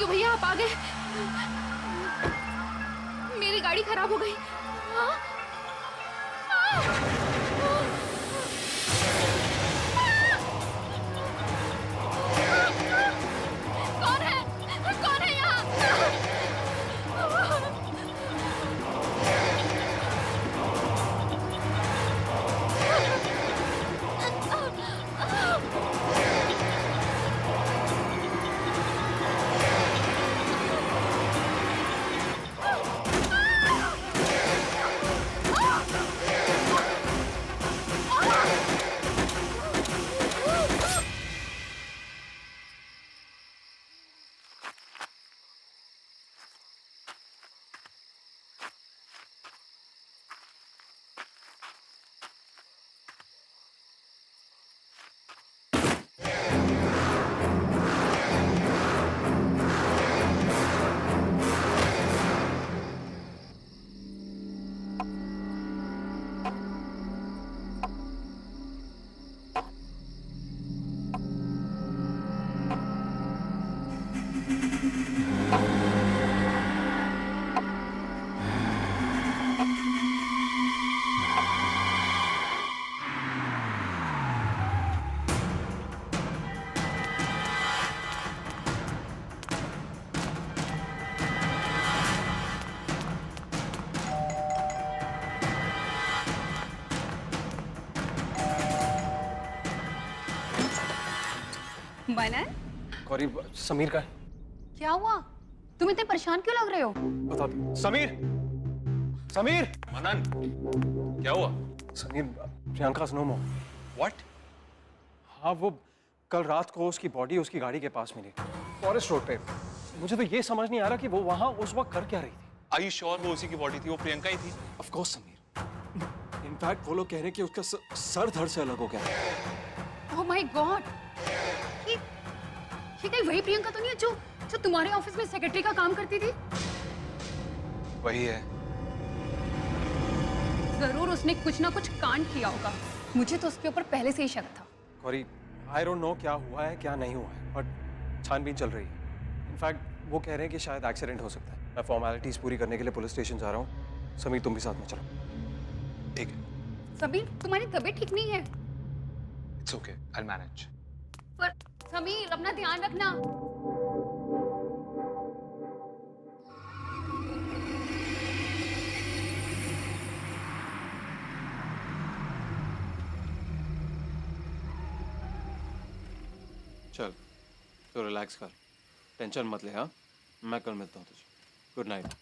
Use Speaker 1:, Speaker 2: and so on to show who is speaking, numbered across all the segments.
Speaker 1: Thank you भैया, आप आ गए। मेरी गाड़ी खराब हो गई। हाँ? कौन है? कौन है यहाँ?
Speaker 2: मनन,
Speaker 3: गौरी, समीर का है।
Speaker 2: क्या हुआ? तुम इतने परेशान क्यों लग रहे हो?
Speaker 3: बता दो। समीर, समीर।
Speaker 4: मनन, क्या हुआ?
Speaker 3: Sameer, Priyanka no more.
Speaker 4: What?
Speaker 3: हाँ, वो कल रात को उसकी बॉडी उसकी गाड़ी के पास मिली, फॉरेस्ट रोड पे। मुझे तो ये समझ नहीं आ रहा कि वो वहां उस वक्त कर क्या रही थी।
Speaker 4: Are you sure वो उसी की बॉडी थी? वो प्रियंका ही थी?
Speaker 3: Of course Sameer. इनफैक्ट वो लोग कह रहे हैं कि उसका सर धड़ से अलग हो गया।
Speaker 2: ओह माय गॉड, ये कहीं वही प्रियंका तो नहीं है जो जो तुम्हारे ऑफिस में सेक्रेटरी का काम करती थी?
Speaker 4: वही है।
Speaker 2: जरूर उसने कुछ ना कुछ कांड किया होगा। मुझे तो उसके ऊपर पहले से ही शक था।
Speaker 3: गौरी, आई डोंट नो क्या हुआ है क्या नहीं हुआ है, बट छानबीन चल रही है। इनफैक्ट वो कह रहे हैं कि शायद एक्सीडेंट हो सकता है। मैं फॉर्मेलिटीज पूरी करने के लिए पुलिस स्टेशन जा रहा हूँ। समीर, तुम भी साथ में चलो।
Speaker 4: ठीक है।
Speaker 2: सबीर, तुम्हारी तबीयत ठीक नहीं है।
Speaker 4: It's okay. I'll manage.
Speaker 2: पर समीर, अपना ध्यान रखना।
Speaker 3: चल, तो रिलैक्स कर, टेंशन मत ले। हाँ, मैं कल मिलता हूँ तुझे। Good night.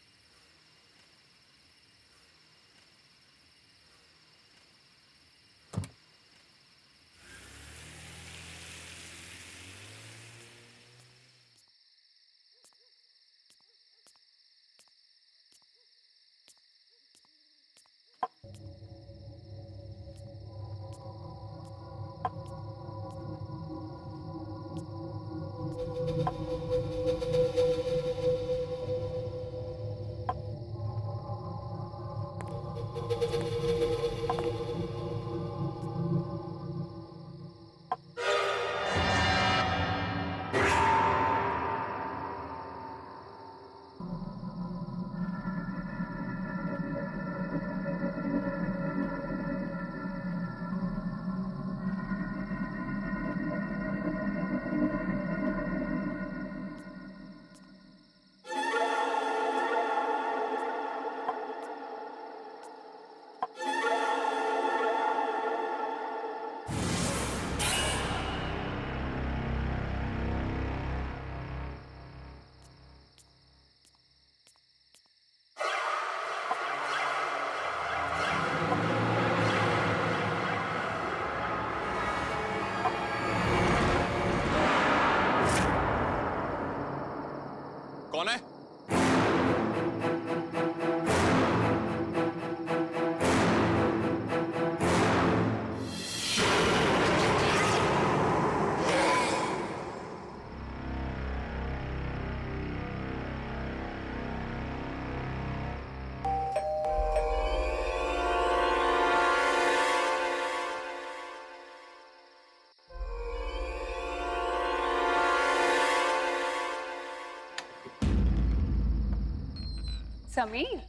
Speaker 2: समीर,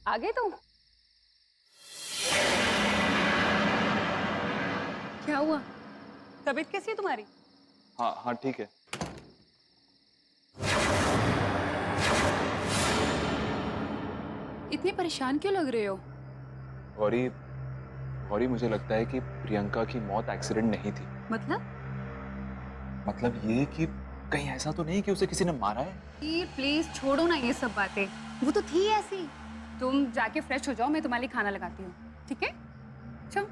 Speaker 2: आ गए तुम? क्या हुआ? तबीयत कैसी है तुम्हारी?
Speaker 4: हाँ हाँ ठीक है।
Speaker 2: इतने परेशान क्यों लग रहे हो?
Speaker 4: गौरी, गौरी मुझे लगता है कि प्रियंका की मौत एक्सीडेंट नहीं थी। मतलब ये कि कहीं ऐसा तो नहीं कि उसे किसी ने मारा है?
Speaker 2: प्लीज छोड़ो ना ये सब बातें, वो तो थी ऐसी। तुम जाके फ्रेश हो जाओ, मैं तुम्हारे लिए खाना लगाती हूँ, ठीक है? चलो।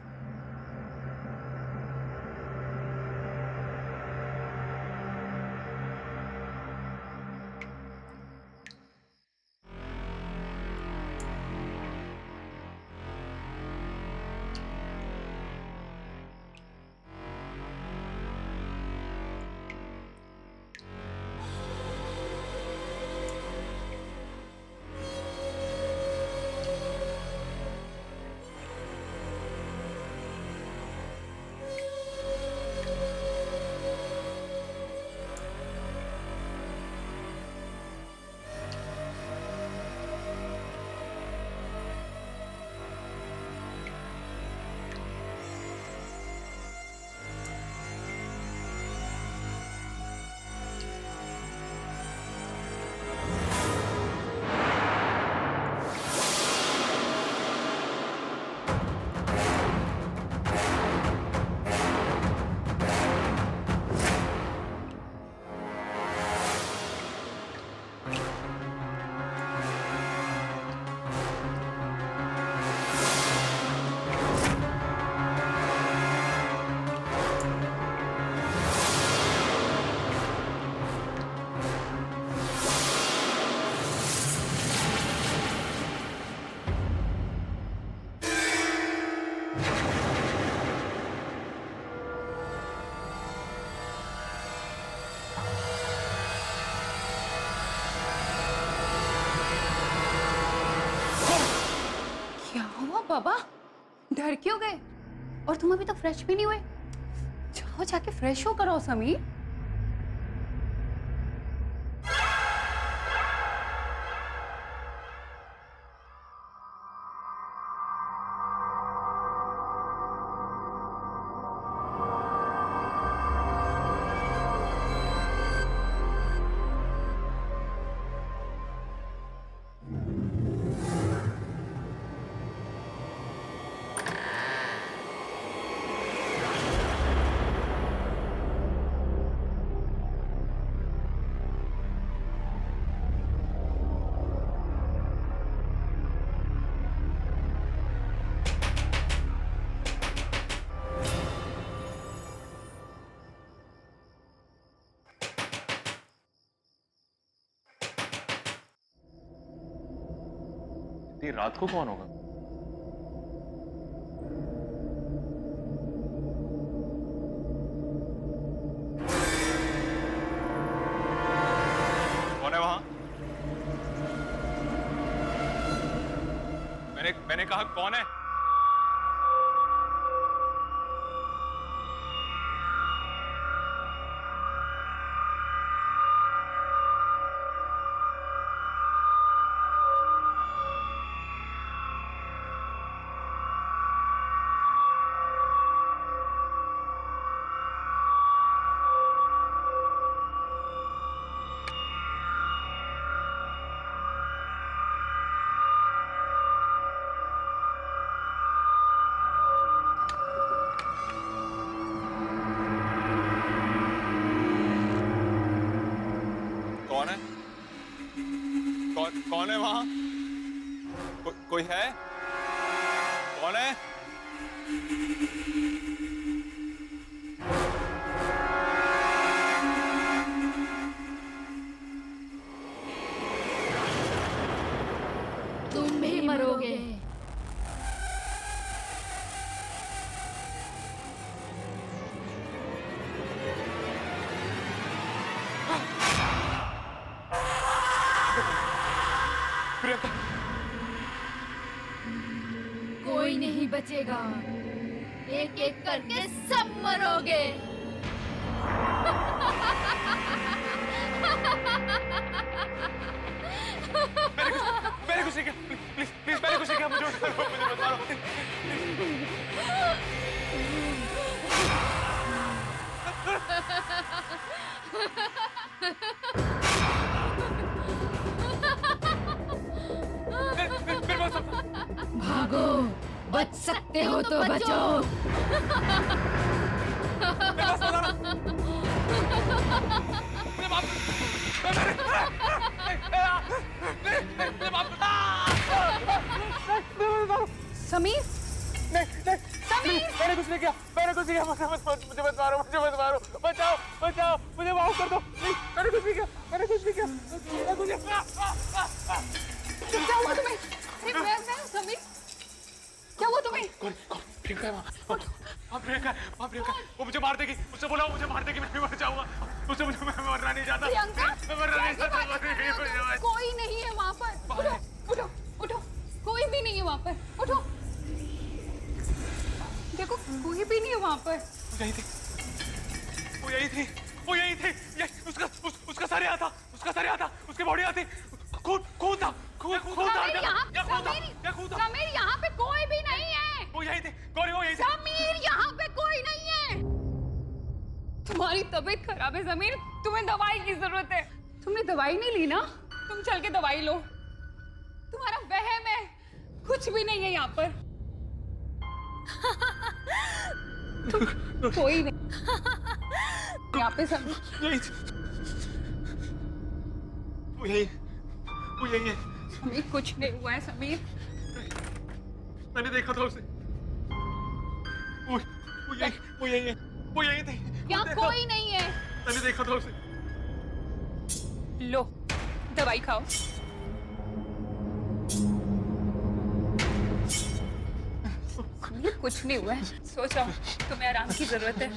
Speaker 2: बाबा, डर क्यों गए? और तुम अभी तक फ्रेश भी नहीं हुए? जाओ जाके फ्रेश हो करो समीर।
Speaker 4: इतनी रात को कौन होगा? कौन है वहां? मैंने कहा कौन है? कौन है? कौन है वहां? कोई है? कौन है?
Speaker 1: तुम भी मरोगे। कोई नहीं बचेगा, एक एक करके सब मरोगे।
Speaker 4: मैंने कुछ नहीं किया, प्लीज प्लीज मैंने कुछ नहीं किया, मुझे मत मारो।
Speaker 1: भागो, बच सकते हो तो बचो।
Speaker 2: समीर
Speaker 4: समीर मैंने कुछ नहीं किया, मैंने कुछ नहीं किया, मुझे मत मारो, मुझे मत मारो, बचाओ बचाओ, मुझे माफ कर दो प्लीज, मैंने कुछ नहीं किया, मैंने कुछ नहीं किया, मैंने कुछ नहीं किया।
Speaker 2: क्या हुआ तुम्हें? अरे मैं समीर, क्या हुआ तुम्हें?
Speaker 4: प्रियंका है वहाँ, प्रियंका, वो मुझे मार देगी, उससे बोला वो मुझे मार देगी, मैं भी मर जाऊंगा, उससे मुझे मैं मरना नहीं चाहता,
Speaker 2: प्रियंका,
Speaker 4: मैं मरना नहीं चाहता।
Speaker 2: कोई नहीं है वहाँ पर। उठो उठो उठो, कोई भी नहीं है वहाँ पर, उठो। देखो कोई भी नहीं है वहाँ पर।
Speaker 4: वो यही थी, उसका सर यहाँ था, उसकी बॉडी यहाँ थी, खून था।
Speaker 2: समीर यहाँ पे कोई भी नहीं है।
Speaker 4: वो यही थी, गौरी वो यही थी।
Speaker 2: समीर यहाँ पे कोई नहीं है। तुम्हारी तबीयत खराब है समीर, तुम्हें दवाई की जरूरत है। तुमने दवाई नहीं ली ना? तुम चल के दवाई लो। तुम्हारा वहम है, कुछ भी नहीं है यहाँ पर। कोई नहीं यहाँ पे समीर।
Speaker 4: यही थी, वो यही है।
Speaker 2: समीर कुछ नहीं हुआ है समीर।
Speaker 4: मैंने देखा था उसे, वो यही थी।
Speaker 2: यहाँ कोई नहीं है।
Speaker 4: मैंने देखा था उसे।
Speaker 2: लो दवाई खाओ। समीर कुछ नहीं हुआ है, सो जाओ, तुम्हें आराम की जरूरत है।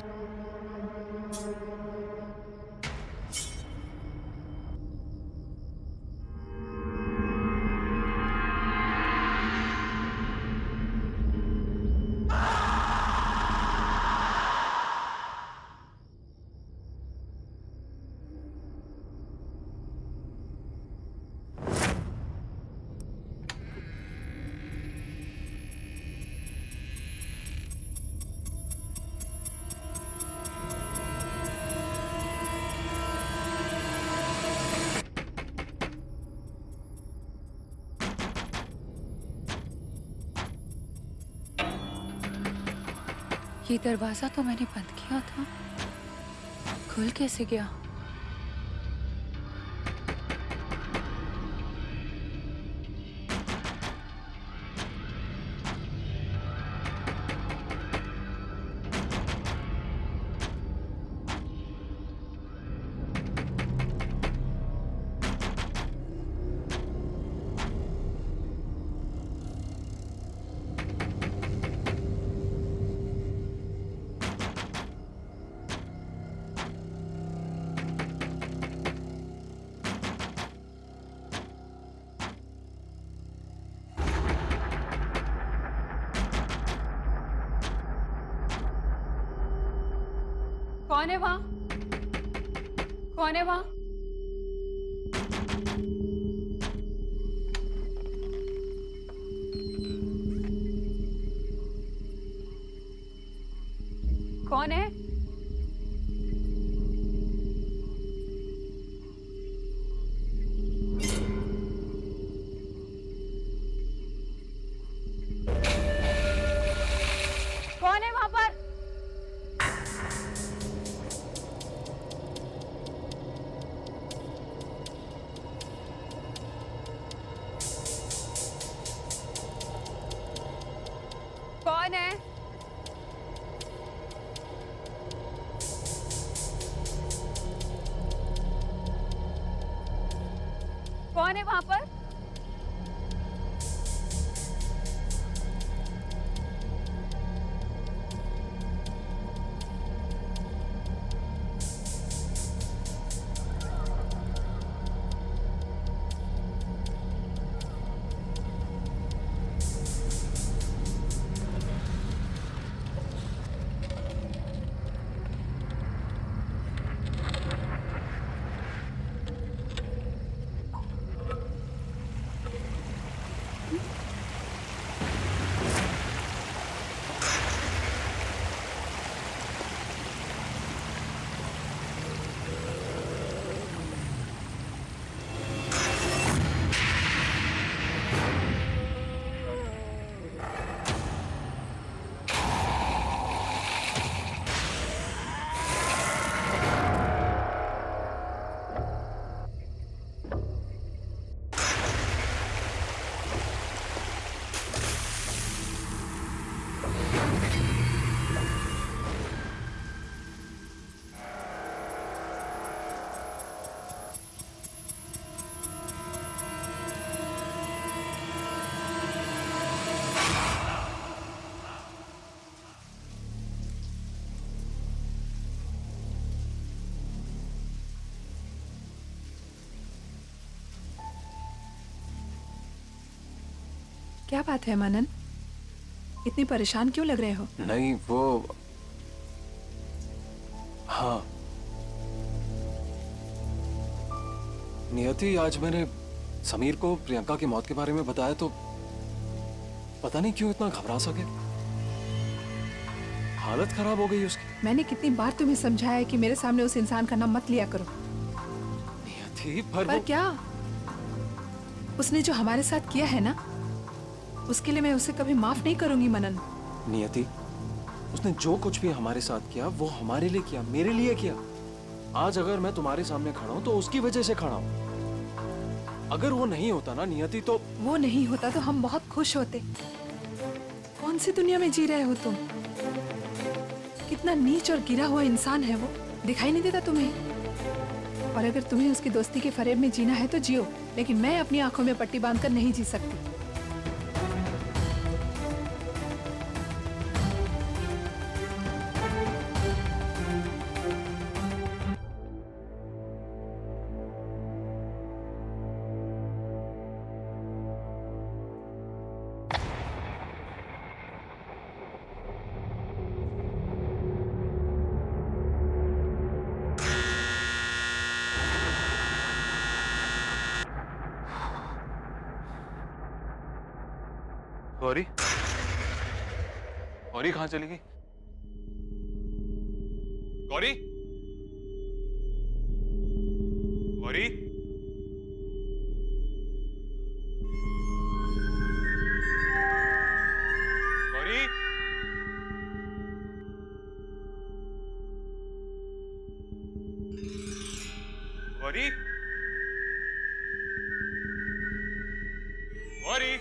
Speaker 2: ये दरवाजा तो मैंने बंद किया था, खुल कैसे गया? कौन है वहां? कौन है वहां? कौन है? कौन है वहां पर? कौन है? कौन है वहां पर?
Speaker 5: क्या बात है मनन? इतनी परेशान क्यों लग रहे हो?
Speaker 3: नहीं वो, हाँ नियति, आज मैंने समीर को प्रियंका की मौत के बारे में बताया तो पता नहीं क्यों इतना घबरा सा गया। हालत खराब हो गई उसकी।
Speaker 5: मैंने कितनी बार तुम्हें समझाया है कि मेरे सामने उस इंसान का नाम मत लिया करो।
Speaker 3: नियति पर
Speaker 5: पर क्या? उसने जो हमारे साथ किया है ना, उसके लिए मैं उसे कभी माफ नहीं करूंगी मनन।
Speaker 3: नियति, उसने जो कुछ भी हमारे साथ किया वो हमारे लिए किया, मेरे लिए किया। आज अगर मैं तुम्हारे सामने खड़ा हूं तो उसकी वजह से खड़ा हूं। अगर वो नहीं होता ना नियति तो
Speaker 5: वो नहीं होता तो हम बहुत खुश होते। कौन सी दुनिया में जी रहे हो तुम? कितना नीच और गिरा हुआ इंसान है वो, दिखाई नहीं देता तुम्हें? और अगर तुम्हें उसकी दोस्ती के फरेब में जीना है तो जियो, लेकिन मैं अपनी आंखों में पट्टी बांधकर नहीं जी सकती।
Speaker 3: गौरी, गौरी कहाँ चली गई? गौरी, गौरी, गौरी, गौरी, गौरी,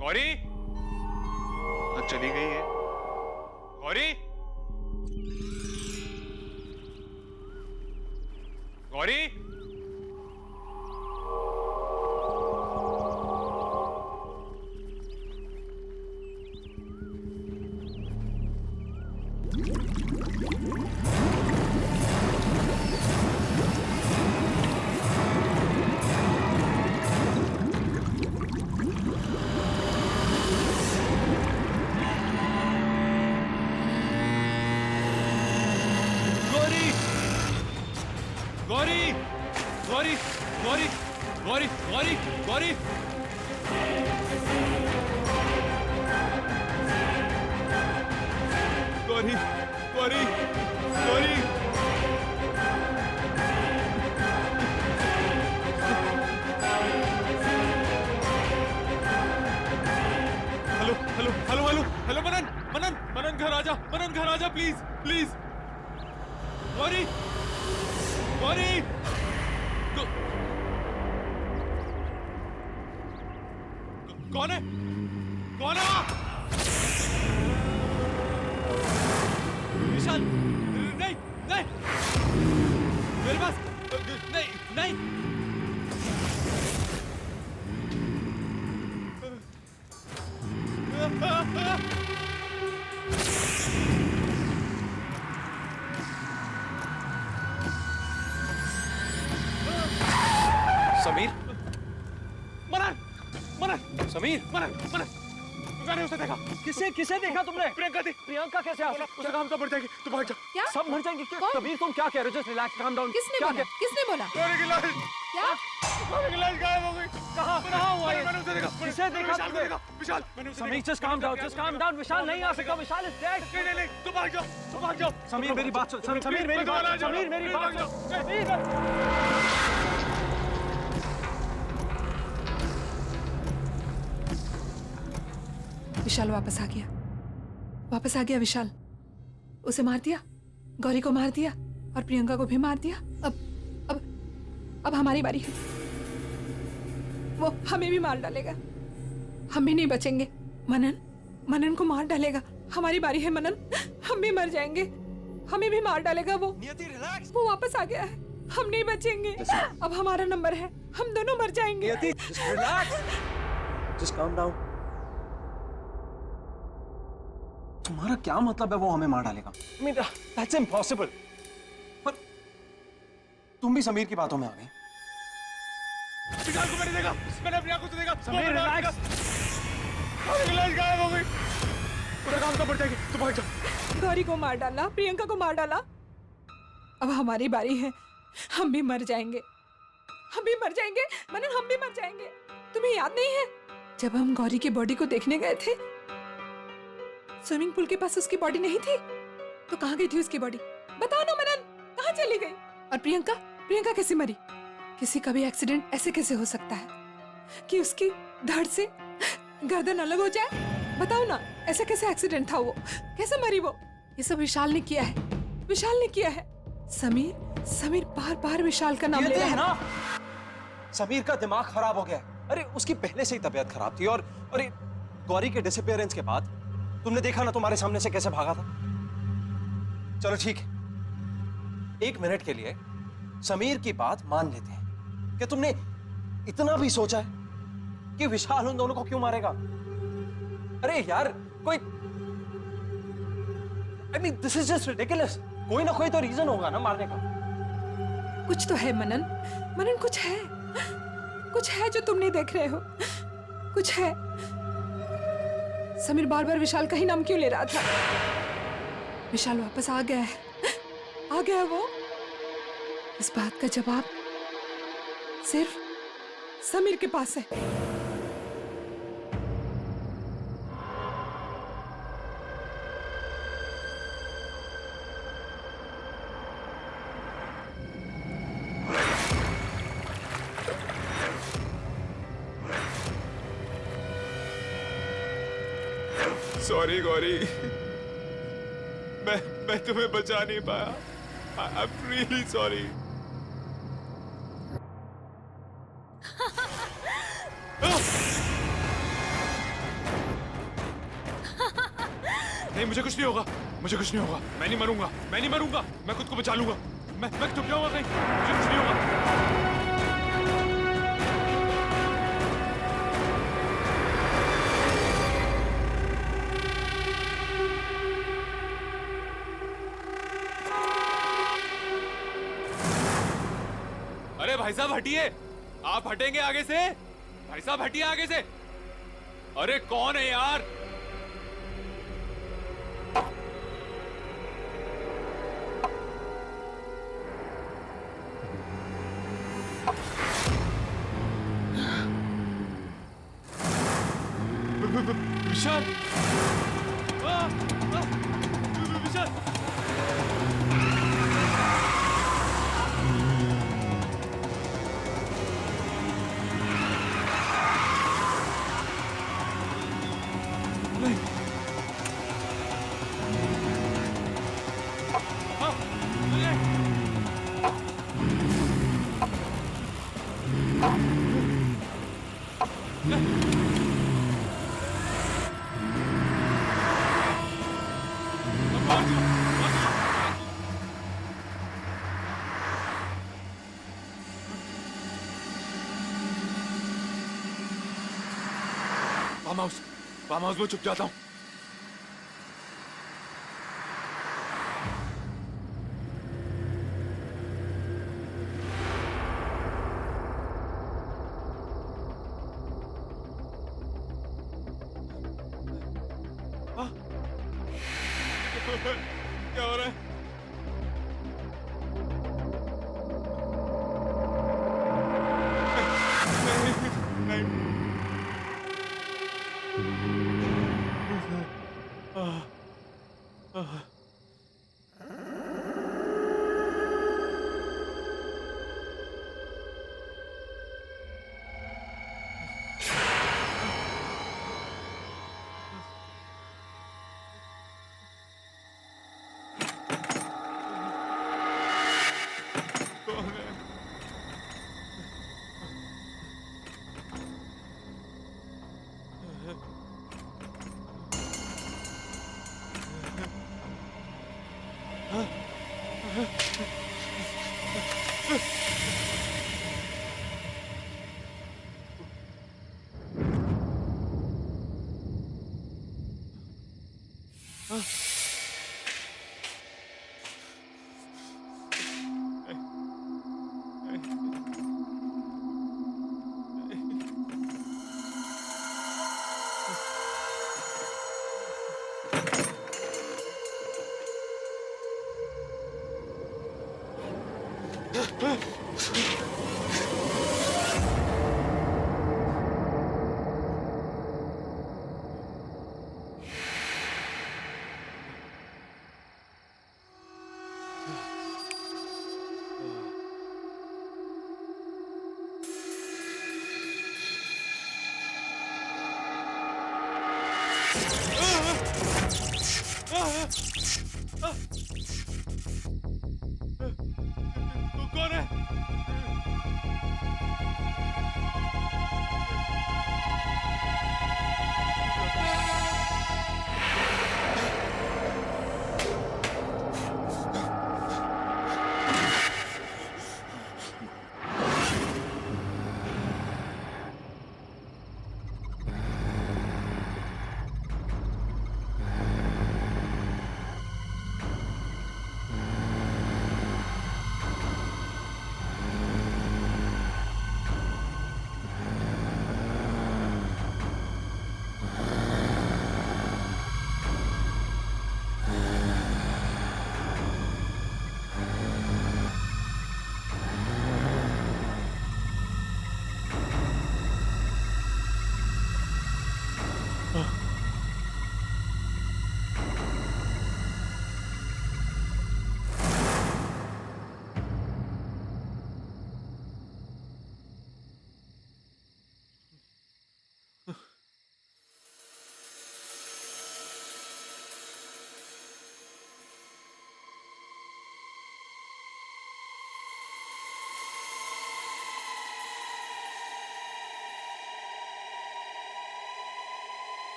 Speaker 3: गौरी, चली गई है। Gauri, Gauri, Gauri, Gauri, Gauri, Gauri, Gauri, Gauri, Gauri, Gauri, Gauri, hello hello hello hello hello, Manan Manan Manan घर आजा, मनन घर आजा, प्लीज प्लीज। गौरी, गौरी, कौन है? कौन है? विशाल, नहीं नहीं, मेरे पास नहीं नहीं। समीर, मनन, मनन, समीर, मनन, मनन, मैंने उसे देखा।
Speaker 4: किसे किसे देखा तुमने?
Speaker 3: प्रियंका थी।
Speaker 4: प्रियंका कैसे आ सकती?
Speaker 3: उसका काम तो बढ़ जाएगी, तुम भाग जाओ।
Speaker 5: क्या?
Speaker 4: सब मर जाएंगे क्या?
Speaker 5: कौन?
Speaker 4: कबीर तुम क्या कह रहे हो? Just relax, calm down.
Speaker 5: किसने
Speaker 4: क्या
Speaker 5: बोला? किसने बोला?
Speaker 3: गौरी की लाश,
Speaker 5: क्या?
Speaker 3: गौरी की लाश गायब हो गई।
Speaker 4: कहाँ कहाँ हुआ ये?
Speaker 3: मैंने उसे देखा।
Speaker 4: किसे देखा
Speaker 3: विशाल को
Speaker 4: तुमने?
Speaker 3: देखा, विशाल, मैंने उसे
Speaker 4: समीर
Speaker 3: देखा।
Speaker 4: Just calm down, just calm down. Vishal नहीं आ सकता, विशाल इज डेड।
Speaker 3: नहीं नहीं नहीं, तुम भाग जाओ, तुम भाग जाओ।
Speaker 4: समीर मेरी बात सुन, समीर मेरी बात सुन, समीर मेरी बात सुन, समीर।
Speaker 5: विशाल वापस आ गया, वापस आ गया विशाल। उसे मार दिया, गौरी को मार दिया और प्रियंका को भी मार दिया। अब हमारी बारी है। वो हमें भी मार डालेगा, हम भी नहीं बचेंगे। मनन, मनन को मार डालेगा। हमारी बारी है मनन, हम भी मर जाएंगे, हमें भी मार डालेगा वो।
Speaker 3: नियति रिलैक्स।
Speaker 5: वो वापस आ गया है, हम नहीं बचेंगे। अब हमारा नंबर है, हम दोनों मर जाएंगे।
Speaker 3: नियति, just relax, just calm down। तुम्हारा क्या मतलब है वो हमें मार डालेगा? I mean, that's impossible। पर तुम भी समीर की बातों में आ गई।
Speaker 4: विशाल को मैंने देखा, मैंने अपनी आंखों से देखा।
Speaker 3: समीर, relax।
Speaker 4: लाश गायब हो गई। पूरा काम तो पड़ जाएगी, तुम भाग जाओ।
Speaker 5: गौरी को मार डाला, प्रियंका को मार डाला। अब हमारी बारी है, हम भी मर जाएंगे, हम भी मर जाएंगे मनन, हम भी मर जाएंगे। तुम्हें याद नहीं है जब हम गौरी की बॉडी को देखने गए थे, स्विमिंग पूल के पास उसकी बॉडी नहीं थी, तो कहाँ गई थी उसकी बॉडी? बताओ ना मनन, कहाँ चली गई? और प्रियंका, प्रियंका कैसे मरी? किसी का भी एक्सीडेंट ऐसे कैसे हो सकता है कि उसकी धड़ से गर्दन अलग हो जाए? बताओ ना, ऐसा कैसे एक्सीडेंट था? वो कैसे मरी? वो ये सब विशाल ने किया है, विशाल ने किया है। समीर, समीर बार बार विशाल का नाम ले रहा है
Speaker 3: ना। समीर का दिमाग खराब हो गया है। अरे उसकी पहले से ही तबीयत खराब थी, और अरे गौरी के डिसअपीयरेंस के बाद तुमने देखा ना तुम्हारे सामने से कैसे भागा था। चलो ठीक है, 1 मिनट के लिए समीर की बात मान लेते हैं। क्या तुमने इतना भी सोचा है कि विशाल उन दोनों को क्यों मारेगा? अरे यार, कोई I mean, this is just ridiculous. कोई ना कोई तो रीजन होगा ना मारने का।
Speaker 5: कुछ तो है मनन, मनन कुछ है, कुछ है जो तुम नहीं देख रहे हो, कुछ है। समीर बार बार विशाल का ही नाम क्यों ले रहा था? विशाल वापस आ गया है, आ गया है वो। इस बात का जवाब सिर्फ समीर के पास है।
Speaker 4: सॉरी गौरी, मैं तुम्हें बचा नहीं पाया। I am really sorry. नहीं, मुझे कुछ नहीं होगा, मुझे कुछ नहीं होगा। मैं नहीं मरूंगा, मैं नहीं मरूंगा, मैं खुद को बचा लूंगा। मैं छुप जाऊंगा कहीं, मुझे कुछ नहीं होगा। अरे भाई साहब हटिए, आप हटेंगे आगे से? भाई साहब हटिए आगे से। अरे कौन है यार? विशाल, विशाल, फार्म हाउस में छुप जाता हूँ। क्या हो रहा है? नहीं। तू कौन है?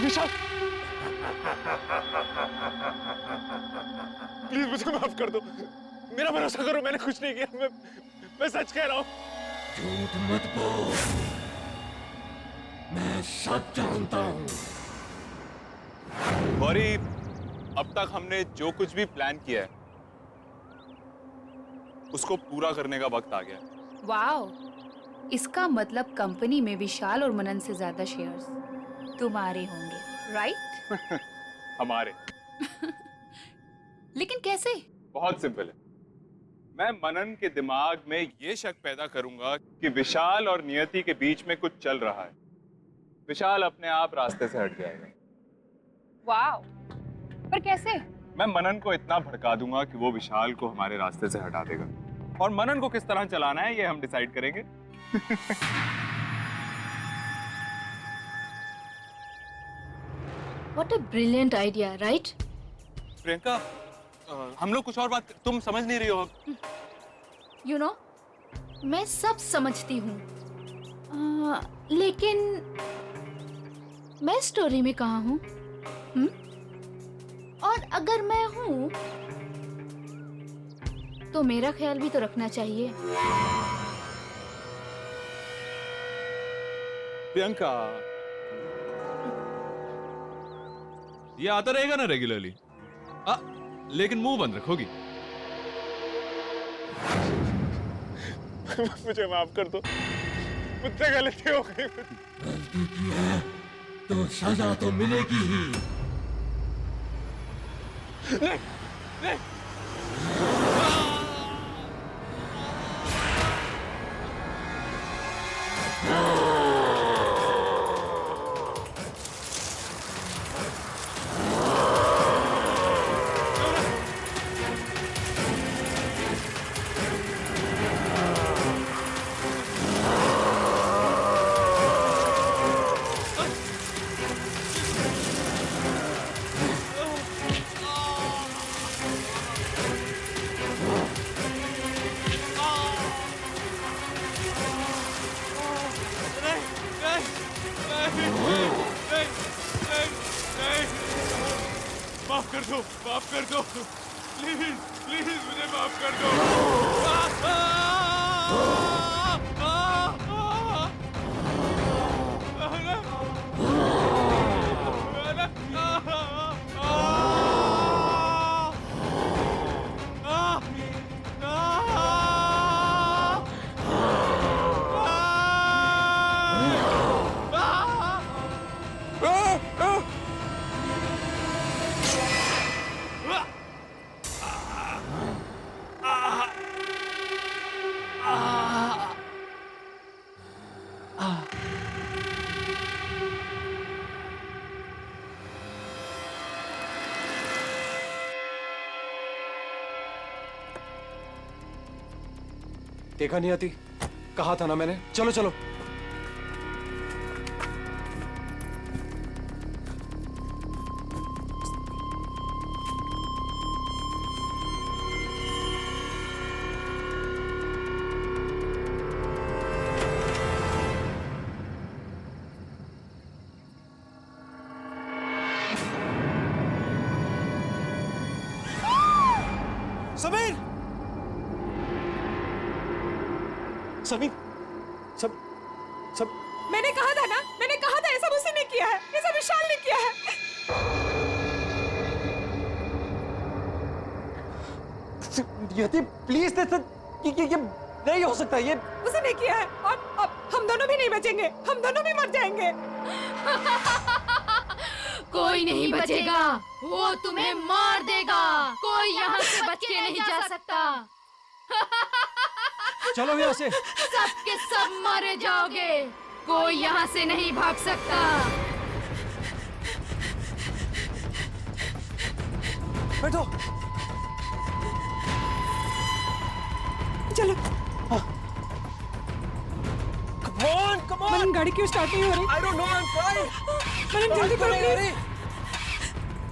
Speaker 4: विशाल, प्लीज मुझे माफ कर दो। मेरा भरोसा करो, मैंने कुछ नहीं किया। मैं सच कह रहा हूँ।
Speaker 6: झूठ मत बोल, मैं सब जानता हूँ।
Speaker 4: गौरी, अब तक हमने जो कुछ भी प्लान किया है उसको पूरा करने का वक्त आ गया है।
Speaker 2: वाओ, इसका मतलब कंपनी में विशाल और मनन से ज्यादा शेयर्स तुम्हारे होंगे, राइट?
Speaker 4: हमारे।
Speaker 2: लेकिन कैसे?
Speaker 4: बहुत सिंपल है। मैं मनन के दिमाग में ये शक पैदा करूंगा कि विशाल और नियति के बीच में कुछ चल रहा है। विशाल अपने आप रास्ते से हट जाएगा।
Speaker 2: वाओ, पर कैसे?
Speaker 4: मैं मनन को इतना भड़का दूंगा कि वो विशाल को हमारे रास्ते से हटा देगा, और मनन को किस तरह चलाना है ये हम डिसाइड करेंगे।
Speaker 1: What a brilliant idea, right?
Speaker 4: Priyanka, हम लोग कुछ और बात, तुम समझ नहीं रही हो।
Speaker 1: You know, मैं सब समझती हूँ, लेकिन मैं स्टोरी में कहाँ हूँ? और अगर मैं हूँ, तो मेरा ख्याल भी तो रखना चाहिए।
Speaker 7: प्रियंका, ये आता रहेगा ना रेगुलरली? लेकिन मुंह बंद रखोगी।
Speaker 4: मुझे माफ कर दो, मुझसे गलती हो गई।
Speaker 6: गलती की है तो सजा तो मिलेगी ही।
Speaker 4: नहीं, नहीं। माफ कर दो, माफ कर दो, प्लीज प्लीज मुझे माफ कर दो।
Speaker 3: देखा नहीं आती, कहा था ना मैंने, चलो चलो। समीर, समीर, सब
Speaker 5: मैंने कहा था ना, मैंने कहा था ऐसा उसने नहीं किया है, ऐसा विशाल ने किया है।
Speaker 3: यति प्लीज, ये नहीं हो सकता, ये
Speaker 5: उसने नहीं किया है। और अब हम दोनों भी नहीं बचेंगे, हम दोनों भी मर जाएंगे।
Speaker 1: कोई नहीं बचेगा, वो तुम्हें मार देगा। कोई यहाँ से बच के नहीं जा सकता।
Speaker 3: चलो यहाँ से।
Speaker 1: सबके सब मारे जाओगे, कोई यहाँ से नहीं भाग सकता।
Speaker 3: बैठो।
Speaker 5: चलो।
Speaker 3: Come on।
Speaker 5: मनन, गाड़ी क्यों स्टार्ट नहीं हो रही?
Speaker 3: I don't know, I'm trying।
Speaker 5: मनन जल्दी करो
Speaker 3: नहीं हो
Speaker 5: प्लीज।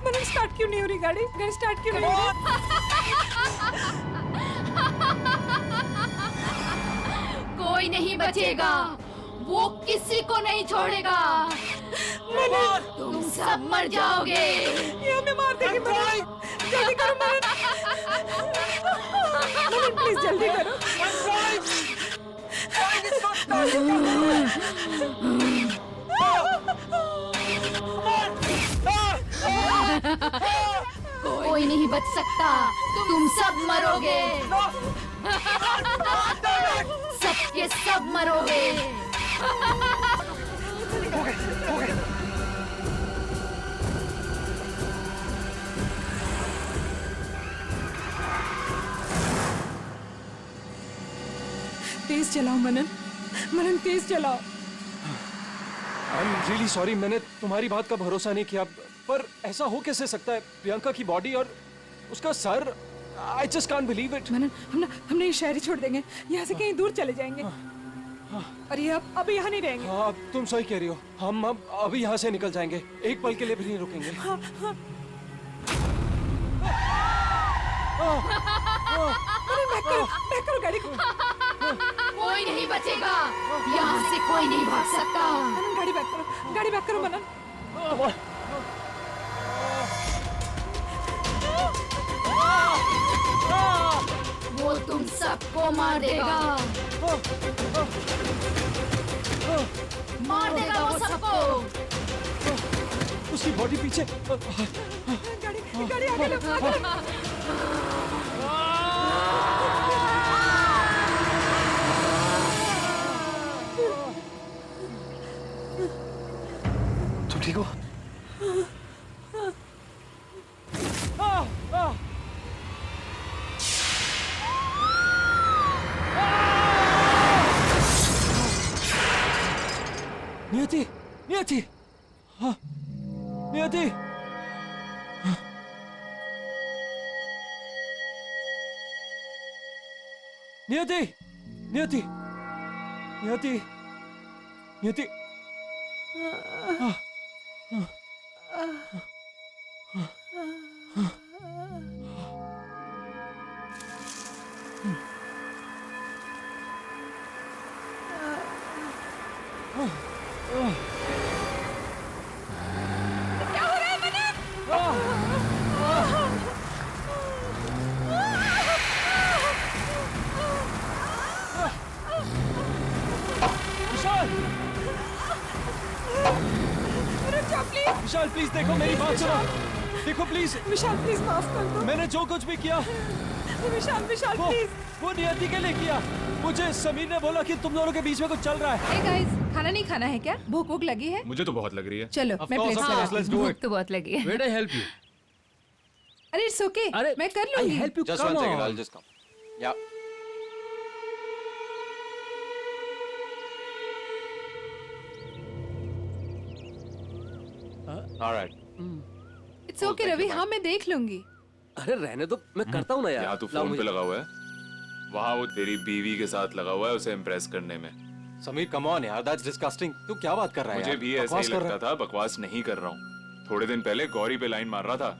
Speaker 5: मनन स्टार्ट क्यों नहीं हो रही गाड़ी? गाड़ी स्टार्ट क्यों नहीं हो रही?
Speaker 1: कोई नहीं बचेगा, वो किसी को नहीं छोड़ेगा। तुम सब मर जाओगे।
Speaker 5: ये हमें मार देगी मनन। जल्दी करो मनन। मनन प्लीज जल्दी करो।
Speaker 1: कोई नहीं बच सकता, तुम सब मरोगे। सबके सब मरोगे।
Speaker 5: तेज चलाओ मनन, मनन तेज चलाओ।
Speaker 3: आई एम रियली सॉरी, मैंने तुम्हारी बात का भरोसा नहीं किया, पर ऐसा हो कैसे सकता है? प्रियंका की बॉडी और उसका सर, I just can't believe it.
Speaker 5: Manan, हम ये शहर ही छोड़ देंगे, यहाँ से कहीं दूर चले जाएंगे। और ये अब यहाँ नहीं रहेंगे।
Speaker 3: हाँ, तुम सही कह रही हो, हम अब अभी यहाँ से निकल जाएंगे, एक पल के लिए भी नहीं रुकेंगे।
Speaker 5: बैक करो गाड़ी को।
Speaker 1: कोई नहीं बचेगा, यहाँ से कोई नहीं भाग सकता।
Speaker 5: मनन गाड़ी बैक करो, गाड़ी बैक करो मनन।
Speaker 1: वो तुम सबको मार देगा। मार देगा वो सबको।
Speaker 3: उसकी बॉडी पीछे।
Speaker 5: गाड़ी आगे लो, आगे लो।
Speaker 3: तुम ठीक हो? नियति, नियति, हाँ, नियति, नियति, नियति, नियति, नियति, विशाल प्लीज देखो, मेरी बात सुनो, देखो प्लीज।
Speaker 5: विशाल प्लीज माफ कर दो।
Speaker 3: मैंने जो कुछ भी किया,
Speaker 5: विशाल प्लीज।
Speaker 3: वो नियति के लिए किया। मुझे समीर ने बोला कि तुम दोनों के बीच में कुछ चल रहा है।
Speaker 5: Hey guys, खाना नहीं खाना है क्या? भूख भूख लगी है?
Speaker 7: मुझे तो बहुत लग रही है।
Speaker 5: चलो मैं प्लेट लगाती
Speaker 7: let's
Speaker 5: हूँ।
Speaker 7: do
Speaker 5: भूख
Speaker 7: it।
Speaker 5: तो बहुत लगी है।
Speaker 6: Where did I help you?
Speaker 5: अरे इट्स ओके, मैं कर लूंगी।
Speaker 6: Help you?
Speaker 3: Just
Speaker 6: Come
Speaker 3: one second,
Speaker 6: on.
Speaker 3: I'll just come. Yeah. All right.
Speaker 5: It's okay Ravi, हाँ मैं देख लूंगी।
Speaker 6: अरे रहने दो, मैं करता हूँ ना यार।
Speaker 7: या तू
Speaker 6: लाओ
Speaker 7: फोन पे
Speaker 6: मुझे।
Speaker 7: लगा हुआ है?
Speaker 8: वहाँ वो तेरी बीवी के साथ लगा हुआ है उसे इम्प्रेस करने में।
Speaker 3: समीर कम ऑन यार, दैट्स डिस्गस्टिंग। तू क्या बात कर रहा है
Speaker 8: मुझे
Speaker 3: यार?
Speaker 8: भी ऐसा
Speaker 3: बकवास
Speaker 8: ही
Speaker 3: कर रहा
Speaker 8: लगता था, बकवास नहीं कर रहा हूँ। थोड़े दिन पहले गौरी पे लाइन मार रहा था,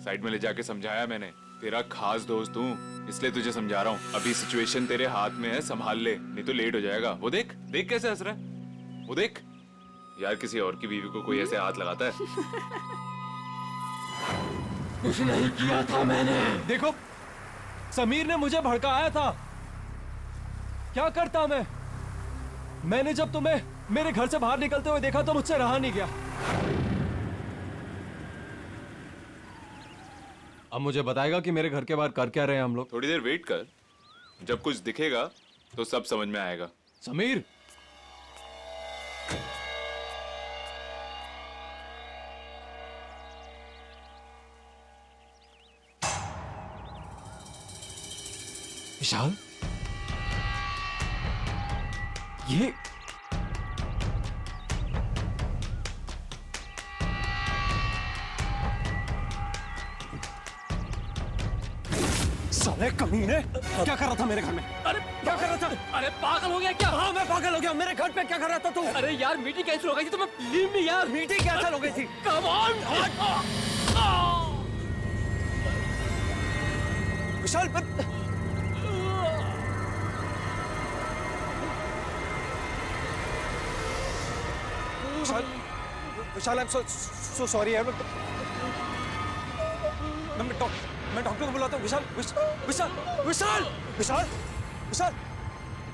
Speaker 8: साइड में ले जाके समझाया मैंने। तेरा खास दोस्त हूँ इसलिए तुझे समझा रहा हूँ। अभी सिचुएशन तेरे हाथ में है, संभाल ले, नहीं तो लेट हो जाएगा। वो देख देख कैसे हंस रहा है, वो देख। यार किसी और की बीवी को कोई ऐसे हाथ लगाता है?
Speaker 6: कुछ नहीं किया था मैंने।
Speaker 3: देखो, समीर ने मुझे भड़काया था। क्या करता मैंने जब तुम्हें मेरे घर से बाहर निकलते हुए देखा तो मुझसे रहा नहीं गया। अब मुझे बताएगा कि मेरे घर के बाहर कर क्या रहे हैं हम लोग?
Speaker 8: थोड़ी देर वेट कर, जब कुछ दिखेगा तो सब समझ में आएगा।
Speaker 3: समीर, विशाल, ये साले कमीने, क्या कर रहा था मेरे घर में?
Speaker 4: अरे
Speaker 3: क्या कर रहा था?
Speaker 4: अरे पागल हो गया क्या?
Speaker 3: हाँ, मैं पागल हो गया। मेरे घर पे क्या कर रहा था तू?
Speaker 4: अरे यार मीटिंग कैंसिल हो गई थी, तुम्हें लीव मी यार।
Speaker 3: मीटिंग कैंसिल हो गई थी।
Speaker 4: Come on.
Speaker 3: Vishal, Vishal, Vishal, I am so sorry यार। मैं डॉक्टर को बुलाता हूँ। विशाल, विशाल, विशाल, विशाल, विशाल,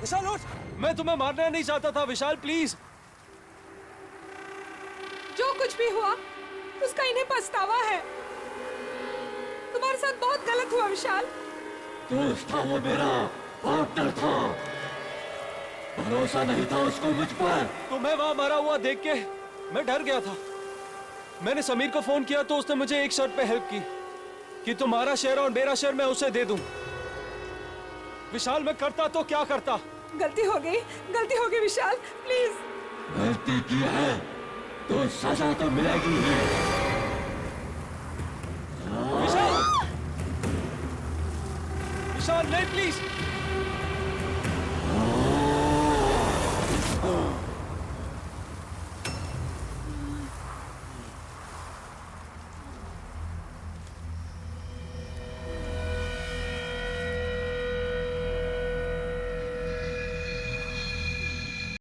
Speaker 3: विशाल उठ। मैं तुम्हें मारना नहीं चाहता था विशाल, प्लीज।
Speaker 5: जो कुछ भी हुआ उसका इन्हें पछतावा है। तुम्हारे साथ बहुत गलत हुआ विशाल।
Speaker 6: दोस्त था वो मेरा, पार्टनर था। भरोसा नहीं था उसको मुझ पर।
Speaker 3: तुम्हें वहां मरा हुआ देख के मैं डर गया था। मैंने समीर को फोन किया तो उसने मुझे एक शर्त पे हेल्प की कि तुम्हारा शेयर और मेरा शेयर मैं उसे दे दूं। विशाल, मैं करता तो क्या करता?
Speaker 5: गलती हो गई विशाल, प्लीज।
Speaker 6: गलती की है तो सजा तो मिलेगी ही।
Speaker 3: विशाल, विशाल नहीं, प्लीज।